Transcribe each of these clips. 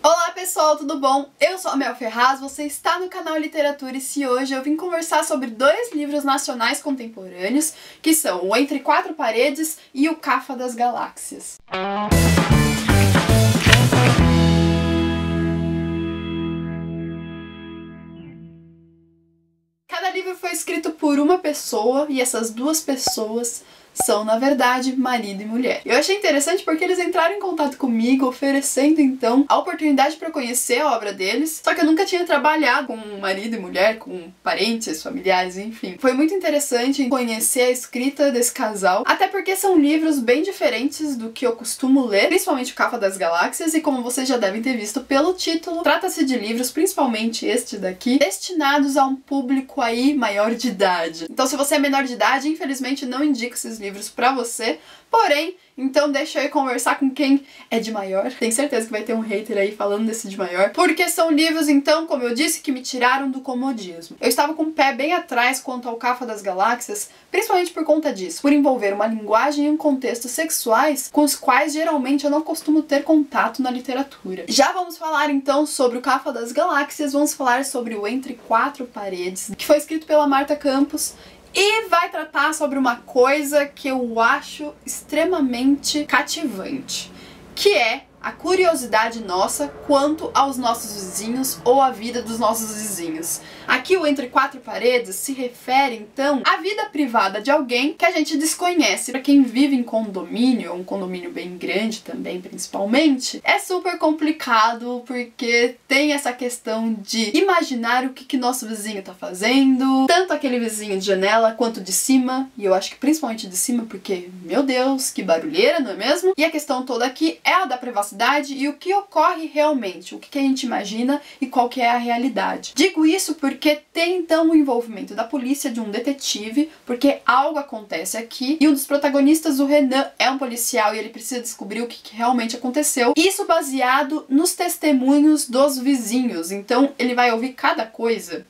Olá pessoal, tudo bom? Eu sou a Mel Ferraz, você está no canal Literatura e se hoje eu vim conversar sobre dois livros nacionais contemporâneos, que são o Entre Quatro Paredes e o Cafa das Galáxias. Cada livro foi escrito por uma pessoa e essas duas pessoas são, na verdade, marido e mulher. Eu achei interessante porque eles entraram em contato comigo, oferecendo, então, a oportunidade para conhecer a obra deles, só que eu nunca tinha trabalhado com marido e mulher, com parentes, familiares, enfim. Foi muito interessante conhecer a escrita desse casal, até porque são livros bem diferentes do que eu costumo ler, principalmente o Cafa das Galáxias, e como vocês já devem ter visto pelo título, trata-se de livros, principalmente este daqui, destinados a um público aí maior de idade. Então, se você é menor de idade, infelizmente não indico esses livros pra você, porém, então deixa eu ir conversar com quem é de maior. Tenho certeza que vai ter um hater aí falando desse de maior, porque são livros, então, como eu disse, que me tiraram do comodismo. Eu estava com o pé bem atrás quanto ao Cafa das Galáxias, principalmente por conta disso, por envolver uma linguagem e um contexto sexuais com os quais geralmente eu não costumo ter contato na literatura. Já vamos falar então sobre o Cafa das Galáxias, vamos falar sobre o Entre Quatro Paredes, que foi escrito pela Marta Campos, e vai tratar sobre uma coisa que eu acho extremamente cativante, que é a curiosidade nossa quanto aos nossos vizinhos ou à vida dos nossos vizinhos. Aqui o Entre Quatro Paredes se refere, então, à vida privada de alguém que a gente desconhece. Para quem vive em condomínio, um condomínio bem grande também, principalmente, é super complicado porque tem essa questão de imaginar o que nosso vizinho tá fazendo, tanto aquele vizinho de janela quanto de cima, e eu acho que principalmente de cima porque, meu Deus, que barulheira, não é mesmo? E a questão toda aqui é a da privacidade e o que ocorre realmente, o que a gente imagina e qual que é a realidade. Digo isso porque tem então o envolvimento da polícia, de um detetive, porque algo acontece aqui e um dos protagonistas, o Renan, é um policial e ele precisa descobrir o que realmente aconteceu. Isso baseado nos testemunhos dos vizinhos, então ele vai ouvir cada coisa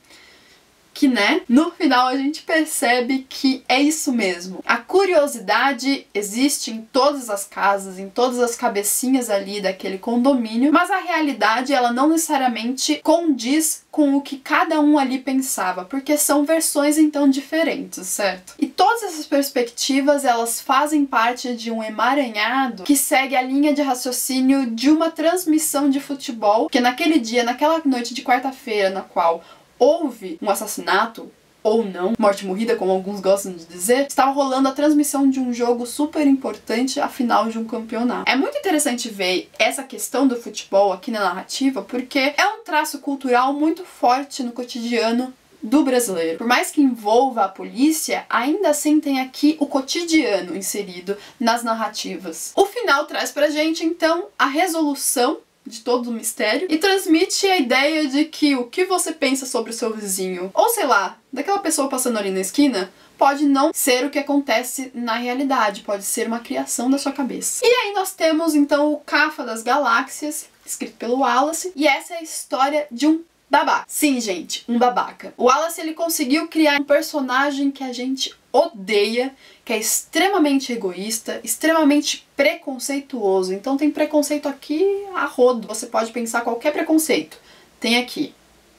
que, né, no final a gente percebe que é isso mesmo. A curiosidade existe em todas as casas, em todas as cabecinhas ali daquele condomínio, mas a realidade, ela não necessariamente condiz com o que cada um ali pensava, porque são versões então diferentes, certo? E todas essas perspectivas, elas fazem parte de um emaranhado que segue a linha de raciocínio de uma transmissão de futebol, que naquele dia, naquela noite de quarta-feira, na qual houve um assassinato, ou não, morte morrida, como alguns gostam de dizer, estava rolando a transmissão de um jogo super importante, a final de um campeonato. É muito interessante ver essa questão do futebol aqui na narrativa, porque é um traço cultural muito forte no cotidiano do brasileiro. Por mais que envolva a polícia, ainda assim tem aqui o cotidiano inserido nas narrativas. O final traz pra gente, então, a resolução de todo o mistério e transmite a ideia de que o que você pensa sobre o seu vizinho, ou sei lá, daquela pessoa passando ali na esquina, pode não ser o que acontece na realidade, pode ser uma criação da sua cabeça. E aí nós temos então o Cafa das Galáxias, escrito pelo Wallace, e essa é a história de um babaca. Sim, gente, um babaca. O Wallace, ele conseguiu criar um personagem que a gente odeia, que é extremamente egoísta, extremamente preconceituoso. Então tem preconceito aqui a rodo. Você pode pensar qualquer preconceito. Tem aqui.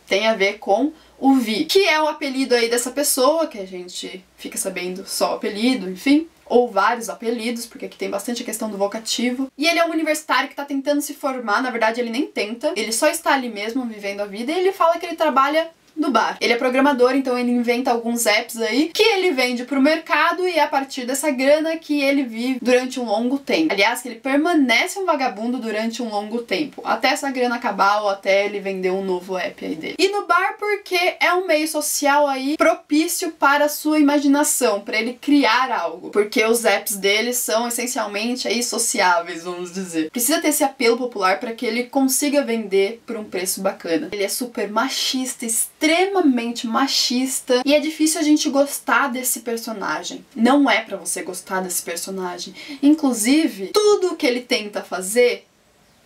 Tem a ver com o Vi, que é o apelido aí dessa pessoa, que a gente fica sabendo só o apelido, enfim, ou vários apelidos, porque aqui tem bastante a questão do vocativo. E ele é um universitário que tá tentando se formar, na verdade ele nem tenta, ele só está ali mesmo vivendo a vida, e ele fala que ele trabalha no bar. Ele é programador, então ele inventa alguns apps aí que ele vende pro mercado e é a partir dessa grana que ele vive durante um longo tempo. Aliás, que ele permanece um vagabundo durante um longo tempo, até essa grana acabar ou até ele vender um novo app aí dele. E no bar porque é um meio social aí propício para a sua imaginação, para ele criar algo, porque os apps dele são essencialmente aí sociáveis, vamos dizer. Precisa ter esse apelo popular para que ele consiga vender por um preço bacana. Ele é super machista, extremamente machista, e é difícil a gente gostar desse personagem. Não é pra você gostar desse personagem. Inclusive, tudo que ele tenta fazer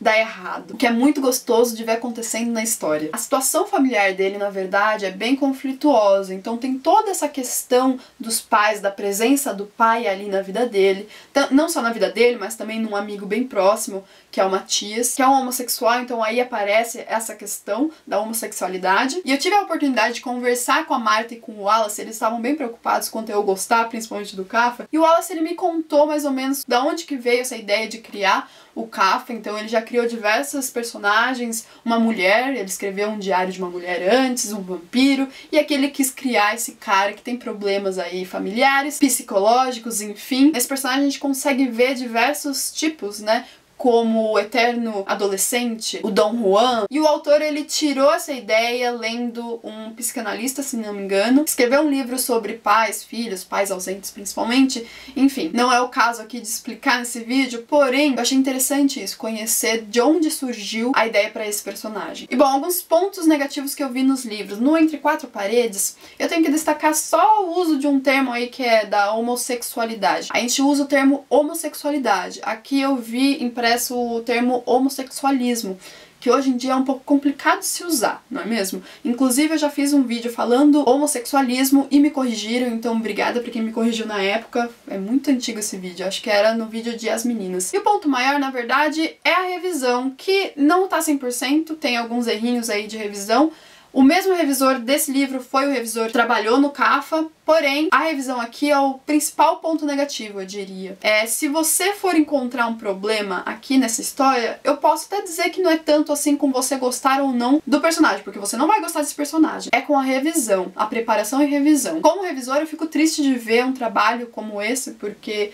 dá errado, o que é muito gostoso de ver acontecendo na história. A situação familiar dele, na verdade, é bem conflituosa, então tem toda essa questão dos pais, da presença do pai ali na vida dele, não só na vida dele, mas também num amigo bem próximo, que é o Matias, que é um homossexual, então aí aparece essa questão da homossexualidade. E eu tive a oportunidade de conversar com a Marta e com o Wallace, eles estavam bem preocupados quanto eu gostar, principalmente do Cafa, e o Wallace, ele me contou mais ou menos da onde que veio essa ideia de criar o Cafa. Então ele já criou diversas personagens, uma mulher, ele escreveu um diário de uma mulher antes, um vampiro, e aqui ele quis criar esse cara que tem problemas aí familiares, psicológicos, enfim. Nesse personagem a gente consegue ver diversos tipos, né, como o eterno adolescente, o Dom Juan. E o autor, ele tirou essa ideia lendo um psicanalista, se não me engano, escreveu um livro sobre pais, filhos, pais ausentes principalmente. Enfim, não é o caso aqui de explicar nesse vídeo, porém, eu achei interessante isso, conhecer de onde surgiu a ideia para esse personagem. E bom, alguns pontos negativos que eu vi nos livros. No Entre Quatro Paredes, eu tenho que destacar só o uso de um termo aí que é da homossexualidade. A gente usa o termo homossexualidade. Aqui eu vi impresso o termo homossexualismo, que hoje em dia é um pouco complicado de se usar, não é mesmo? Inclusive eu já fiz um vídeo falando homossexualismo e me corrigiram, então obrigada pra quem me corrigiu na época. É muito antigo esse vídeo, acho que era no vídeo de As Meninas. E o ponto maior, na verdade, é a revisão, que não tá 100%, tem alguns errinhos aí de revisão. O mesmo revisor desse livro foi o revisor que trabalhou no Cafa, porém, a revisão aqui é o principal ponto negativo, eu diria. Se você for encontrar um problema aqui nessa história, eu posso até dizer que não é tanto assim com você gostar ou não do personagem, porque você não vai gostar desse personagem. É com a revisão, a preparação e revisão. Como revisor, eu fico triste de ver um trabalho como esse, porque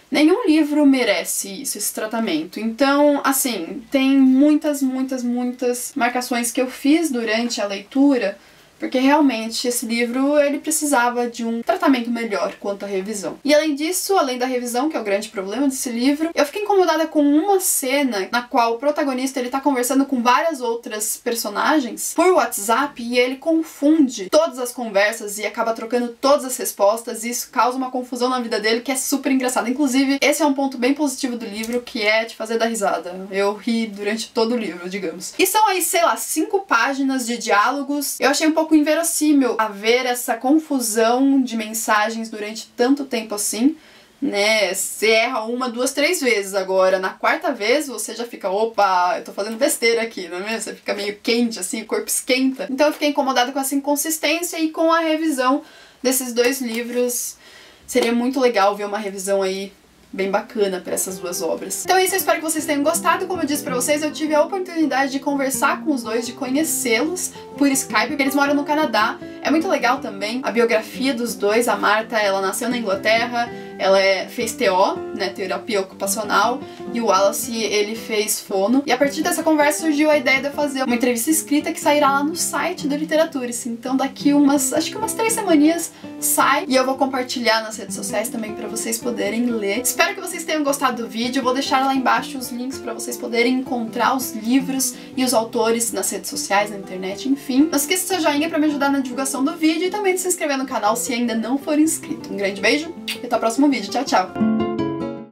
nenhum livro merece isso, esse tratamento. Então, assim, tem muitas marcações que eu fiz durante a leitura, porque realmente esse livro, ele precisava de um tratamento melhor quanto à revisão. E além disso, além da revisão, que é o grande problema desse livro, eu fiquei incomodada com uma cena na qual o protagonista, ele tá conversando com várias outras personagens por WhatsApp e ele confunde todas as conversas e acaba trocando todas as respostas, e isso causa uma confusão na vida dele que é super engraçada. Inclusive, esse é um ponto bem positivo do livro, que é te fazer dar risada. Eu ri durante todo o livro, digamos. E são aí, sei lá, 5 páginas de diálogos. Eu achei um pouco inverossímil haver essa confusão de mensagens durante tanto tempo assim, né? Você erra 1, 2, 3 vezes, agora na 4ª vez você já fica, opa, eu tô fazendo besteira aqui, não é mesmo? Você fica meio quente assim, o corpo esquenta. Então eu fiquei incomodada com essa inconsistência e com a revisão desses 2 livros. Seria muito legal ver uma revisão aí bem bacana para essas 2 obras. Então é isso, eu espero que vocês tenham gostado. Como eu disse pra vocês, eu tive a oportunidade de conversar com os 2, de conhecê-los por Skype, porque eles moram no Canadá. É muito legal também a biografia dos 2. A Marta, ela nasceu na Inglaterra, ela fez TO, né, terapia ocupacional, e o Wallace, ele fez fono. E a partir dessa conversa surgiu a ideia de eu fazer uma entrevista escrita que sairá lá no site do Literaturice. Então daqui acho que umas 3 semaninhas sai, e eu vou compartilhar nas redes sociais também para vocês poderem ler. Espero que vocês tenham gostado do vídeo, eu vou deixar lá embaixo os links para vocês poderem encontrar os livros e os autores nas redes sociais, na internet, enfim. Não esqueça do seu joinha para me ajudar na divulgação do vídeo e também de se inscrever no canal se ainda não for inscrito. Um grande beijo e até o próximo vídeo. Tchau, tchau!